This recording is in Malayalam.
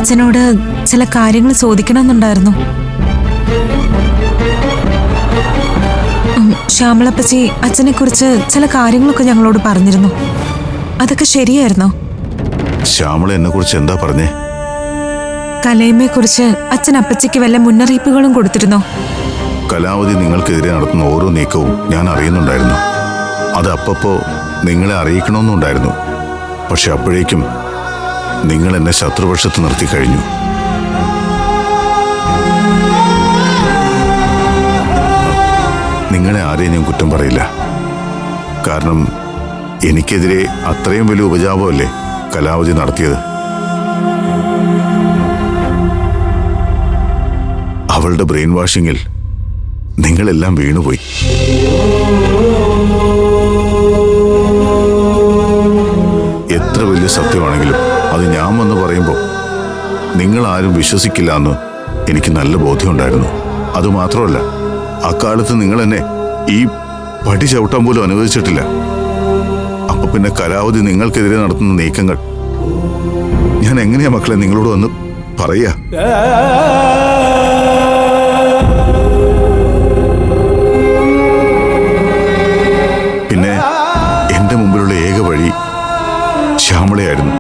അച്ഛനോട് ചില കാര്യങ്ങൾ ചോദിക്കണമെന്നുണ്ടായിരുന്നു. ശ്യാമളപ്പച്ചി അച്ഛനെ കുറിച്ച് ചില കാര്യങ്ങളൊക്കെ ഞങ്ങളോട് പറഞ്ഞിരുന്നു. അതൊക്കെ ശരിയായിരുന്നോ? ശ്യാമള എന്നെ കുറിച്ച് എന്താ പറഞ്ഞേ? കലയമ്മയെ കുറിച്ച് അച്ഛൻ അപ്പച്ചിക്ക് വല്ല മുന്നറിയിപ്പുകളും കൊടുത്തിരുന്നോ? കലാവതി നിങ്ങൾക്കെതിരെ നടത്തുന്ന ഓരോ നീക്കവും ഞാൻ അറിയുന്നുണ്ടായിരുന്നു. അത് അപ്പപ്പോ നിങ്ങളെ അറിയിക്കണമെന്നുണ്ടായിരുന്നു. പക്ഷെ അപ്പോഴേക്കും നിങ്ങൾ എന്നെ ശത്രുപക്ഷത്ത് നിർത്തി കഴിഞ്ഞു. നിങ്ങളെ ആരെയും ഞാൻ കുറ്റം പറയില്ല. കാരണം എനിക്കെതിരെ അത്രയും വലിയ ഉപജാപമല്ലേ കലാവതി നടത്തിയത്. അവളുടെ ബ്രെയിൻ വാഷിങ്ങിൽ നിങ്ങളെല്ലാം വീണുപോയി. എത്ര വലിയ സത്യമാണെങ്കിലും അത് ഞാൻ വന്ന് പറയുമ്പോൾ നിങ്ങളാരും വിശ്വസിക്കില്ല എന്ന് എനിക്ക് നല്ല ബോധ്യമുണ്ടായിരുന്നു. അതുമാത്രമല്ല, അക്കാലത്ത് നിങ്ങൾ എന്നെ ഈ പടി ചവിട്ടാൻ പോലും അനുവദിച്ചിട്ടില്ല. അപ്പൊ പിന്നെ കലാവതി നിങ്ങൾക്കെതിരെ നടത്തുന്ന നീക്കങ്ങൾ ഞാൻ എങ്ങനെയാ മക്കളെ നിങ്ങളോട് വന്ന് പറയാ?